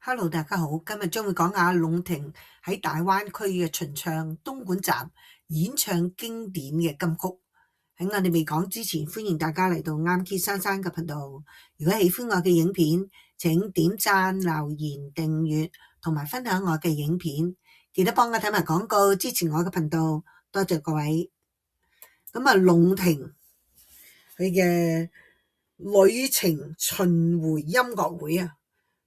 Hello，大家好，今日將會講下龍婷喺大灣區嘅巡唱東莞站演唱經典嘅金曲。喺我哋未講之前，歡迎大家嚟到啱 key 珊珊嘅頻道。如果喜歡我嘅影片，請點讚、留言、訂閱同埋分享我嘅影片。記得幫我睇埋廣告，支持我嘅頻道，多謝各位。咁啊，龍婷佢嘅旅程巡迴音樂會啊！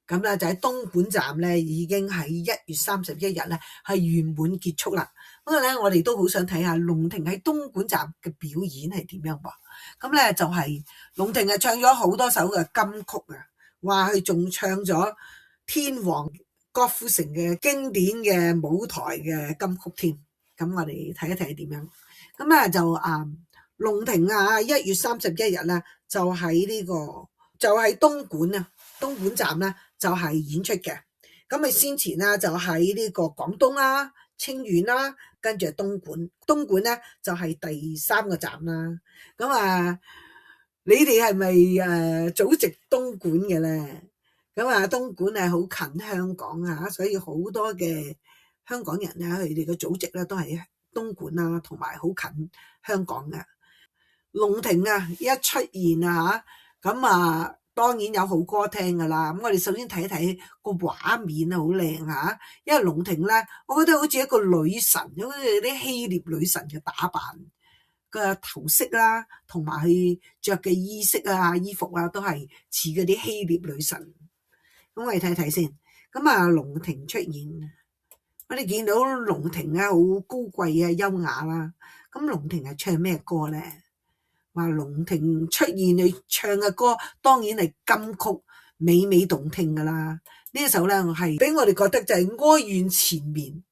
咁咧就喺東莞站咧，已經喺1月31日咧係圓滿結束啦。不過咧，我哋都好想睇下龍婷喺東莞站嘅表演係點樣噃。咁咧就係龍婷係唱咗好多首嘅金曲啊，話佢仲唱咗天王郭富城嘅經典嘅舞台嘅金曲添。咁我哋睇一睇點樣。咁咧就龍婷1月31日咧就喺東莞啊，東莞站咧就係演出嘅。咁佢先前咧就喺呢個廣東啦、清遠啦，跟住東莞咧就係第3個站啦。咁你哋係咪祖籍東莞嘅咧？咁東莞係好近香港啊，所以好多嘅香港人咧，佢哋嘅祖籍咧都係東莞啦，同埋好近香港嘅。龍婷一出現咁當然有好歌聽噶啦。咁我哋首先睇一睇個畫面好靚吓，因為龍婷咧，我覺得好似一個女神，好似啲希臘女神嘅打扮，個頭飾啦，同埋佢着嘅衣服啊，都係似嗰啲希臘女神。咁我哋睇睇先。咁龍婷出現，我哋見到龍婷好高貴優雅啦。咁龍婷係唱咩歌咧？話龍婷出現你唱嘅歌，當然係金曲，美美動聽噶啦。呢一首咧係俾我哋覺得就係哀怨纏綿，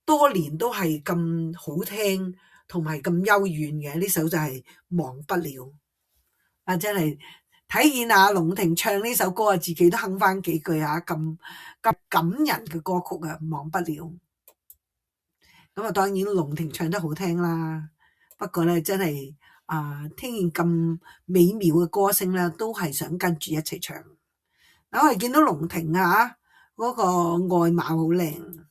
多年都係咁好聽，同埋咁幽怨嘅呢首就係忘不了。真係體現下龍婷唱呢首歌自己都哼翻幾句咁感人嘅歌曲忘不了。咁當然龍婷唱得好聽啦，不過咧真係聽見咁美妙嘅歌聲咧，都係想跟住一齊唱。我哋見到龍婷嗰個外貌好靚，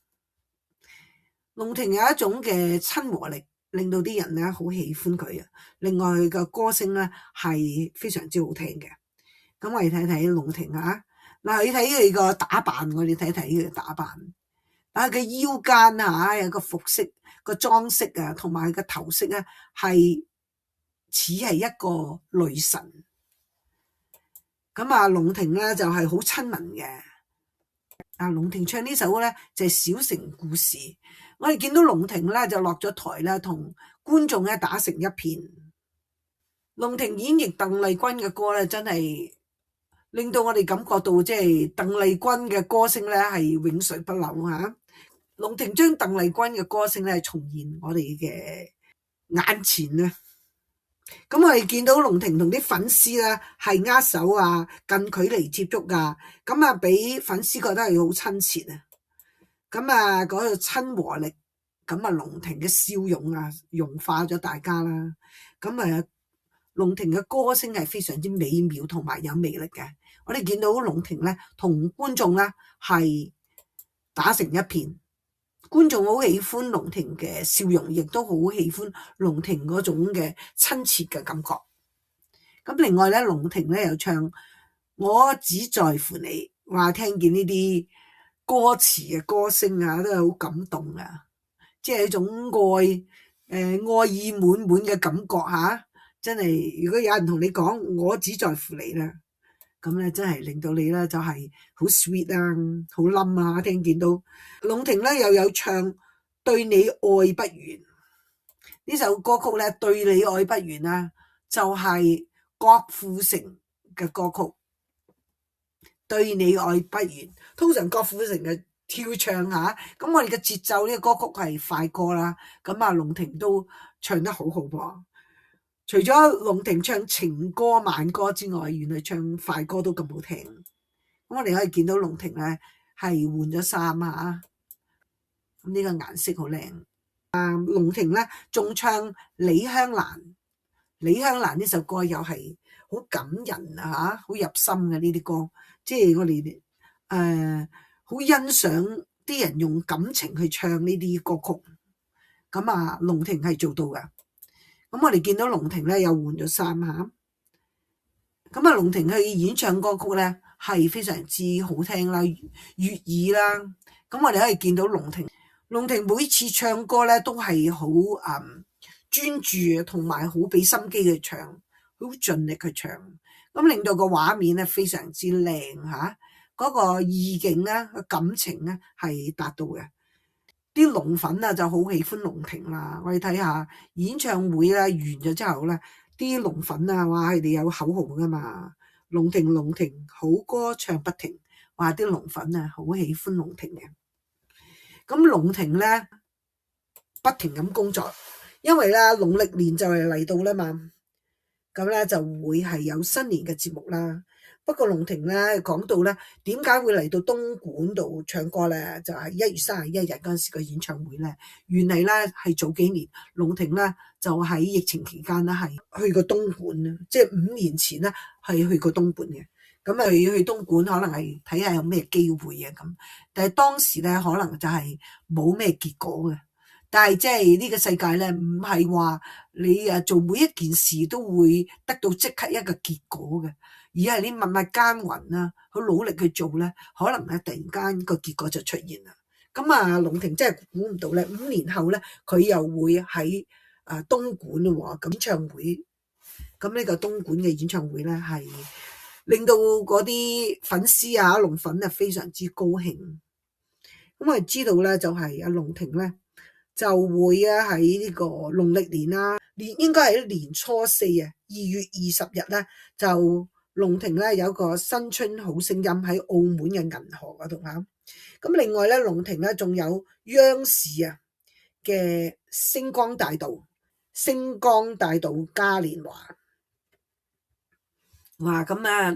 龍婷有一種嘅親和力，令到啲人咧好喜歡佢啊。另外佢嘅歌聲咧係非常之好聽嘅。咁我哋睇睇龍婷你睇佢個打扮，我哋睇睇佢嘅打扮。佢腰間有個服飾個裝飾同埋佢個頭飾咧係似係一個女神。咁龍婷咧就係好親民嘅。龍婷唱呢首咧就係小城故事。我哋見到龍婷咧就落咗台啦，同觀眾咧打成一片。龍婷演繹鄧麗君嘅歌咧，真係令到我哋感覺到即係鄧麗君嘅歌聲咧係永垂不朽吓。龍婷將鄧麗君嘅歌聲咧重現我哋嘅眼前咧。咁我哋見到龍婷同啲粉絲咧係握手近距離接觸咁俾粉絲覺得係好親切嗰個親和力。龍婷嘅笑容融化咗大家啦。龍婷嘅歌聲係非常之美妙同埋有魅力嘅。我哋見到龍婷咧同觀眾咧係打成一片。觀眾好喜歡龍婷嘅笑容，亦都好喜歡龍婷嗰種嘅親切嘅感覺。咁另外咧，龍婷咧又唱我只在乎你，話聽見呢啲歌詞嘅歌聲都係好感動即係一種愛意滿滿嘅感覺真係，如果有人同你講我只在乎你啦，咁咧真係令到你咧就係好 sweet 好冧聽見到龍婷咧又有唱對你愛不完呢首歌曲咧，對你愛不完就係郭富城嘅歌曲。對你愛不完，通常郭富城嘅跳唱咁我哋嘅節奏呢個歌曲係快歌啦。龍婷都唱得好好噃。除咗龍婷唱情歌慢歌之外，原來唱快歌都咁好聽。咁我哋可以見到龍婷咧係換咗衫咁呢個顏色好靚。龍婷咧仲唱李香蘭呢首歌又係好感人好入心嘅呢啲歌。即係我哋好欣賞啲人用感情去唱呢啲歌曲。咁啊，龍婷係做到噶。咁我哋見到龍婷咧又換咗衫吓。咁啊，龍婷去演唱歌曲咧係非常之好聽啦，悅耳啦。咁我哋可以見到龍婷每次唱歌咧都係好專注，同埋好俾心機去唱，好盡力去唱，咁令到個畫面咧非常之靚吓，嗰個意境咧、感情咧係達到嘅。啲龍粉啊就好喜歡龍婷啦。我哋睇下演唱會咧完咗之後咧，啲龍粉啊，哇，佢哋有口號噶嘛，龍婷好歌唱不停，話啲龍粉啊好喜歡龍婷嘅。咁龍婷咧不停咁工作，因為咧農曆年就係嚟到啦嘛，咁咧就會係有新年嘅節目啦。不過龍婷咧講到咧點解會嚟到東莞度唱歌咧，就係1月31日嗰陣時個演唱會咧，原嚟咧係早幾年龍婷咧就喺疫情期間咧係去過東莞啦，即係5年前咧係去過東莞嘅。咁啊去東莞可能係睇下有咩機會啊咁，但係當時咧可能就係冇咩結果嘅。但係即係呢個世界咧唔係話你做每一件事都會得到即刻一個結果嘅，而係你默默耕耘啦，好努力去做咧，可能咧突然間個結果就出現啦。咁啊，龍婷真係估唔到咧，5年後咧佢又會喺東莞喎咁演唱會。咁呢個東莞嘅演唱會咧係令到嗰啲粉絲啊龍粉啊非常之高興。咁我哋知道咧就係阿龍婷咧就會喺呢個農曆年啦，應該係年初4啊，2月20日咧就龍婷咧有個新春好聲音喺澳門嘅銀河嗰度嚇。咁另外咧龍婷咧仲有央視啊嘅星光大道嘉年華。哇！咁啊，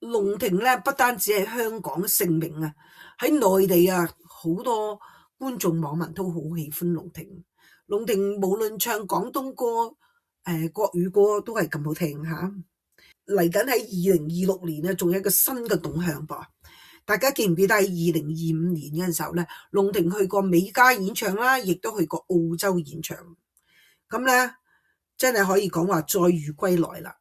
龍婷咧不單止係香港盛名啊，喺內地啊好多觀眾網民都好喜歡龍婷。龍婷無論唱廣東歌、國語歌都係咁好聽嚇。嚟緊喺2026年咧，仲有一個新嘅動向噃。大家記唔記得喺2025年嗰陣時候咧，龍婷去過美加演唱啦，亦都去過澳洲演唱。咁咧真係可以講話再遇歸來啦。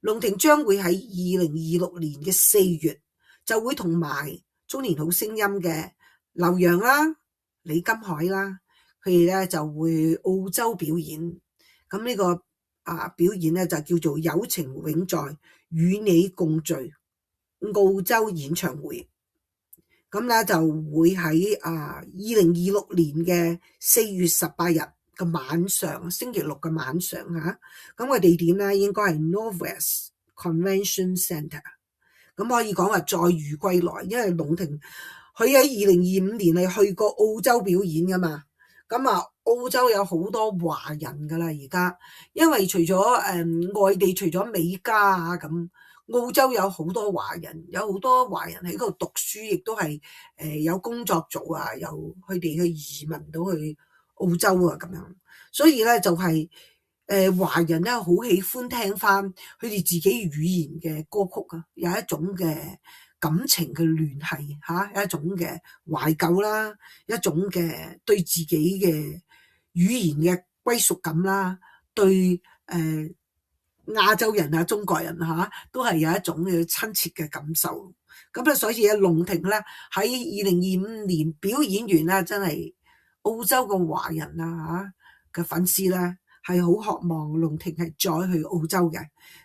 龍婷將會喺2026年嘅4月就會同埋中年好聲音嘅劉洋啦、李金海啦，佢哋咧就會澳洲表演。咁呢個表演咧就叫做友情永在，與你共聚澳洲演唱會。咁咧就會喺2026年嘅4月18日嘅晚上，星期六嘅晚上嚇。咁個地點咧應該係 Northwest Convention Centre。咁可以講話再遇歸來，因為龍婷佢喺2025年係去過澳洲表演噶嘛。咁澳洲有好多華人噶啦而家，因為除咗外地除咗美加啊咁，澳洲有好多華人，有好多華人喺嗰度讀書，亦都係有工作做啊，由佢哋去移民到去澳洲啊咁樣。所以咧就係華人咧好喜歡聽翻佢哋自己語言嘅歌曲啊，有一種嘅感情嘅聯繫嚇，一種嘅懷舊啦，一種嘅對自己嘅語言嘅歸屬感啦，對亞洲人啊、中國人嚇都係有一種嘅親切嘅感受。咁咧，所以龍婷咧喺2025年表演完啦，真係澳洲嘅華人啊嚇嘅粉絲咧係好渴望龍婷係再去澳洲嘅。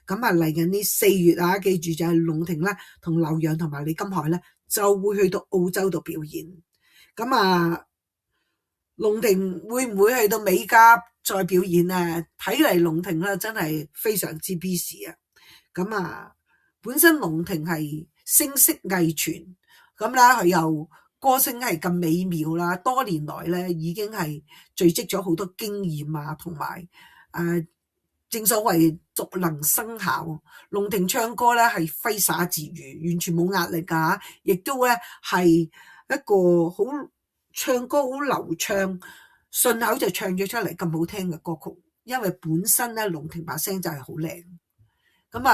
咁嚟緊呢4月啊，記住就係龍婷咧同劉洋同埋李金海咧就會去到澳洲度表演。咁龍婷會唔會去到美加再表演咧？睇嚟龍婷咧真係非常之 busy 啊！本身龍婷係聲色藝全，咁啦佢又歌聲係咁美妙啦，多年來咧已經係聚積咗好多經驗啊，同埋正所謂熟能生巧。龍婷唱歌咧係揮灑自如，完全冇壓力㗎，亦都咧係一個好唱歌好流暢，順口就唱咗出嚟咁好聽嘅歌曲。因為本身咧龍婷把聲就係好靚，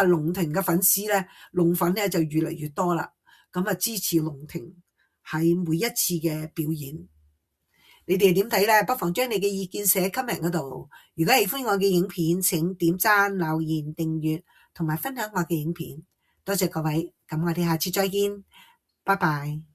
龍婷嘅粉絲咧龍粉咧就越嚟越多啦。咁啊支持龍婷喺每一次嘅表演。你哋點睇呢？不妨將你嘅意見寫 comment 嗰度。如果喜歡我嘅影片，請點讚、留言、訂閱同埋分享我嘅影片。多謝各位，咁我哋下次再見，拜拜。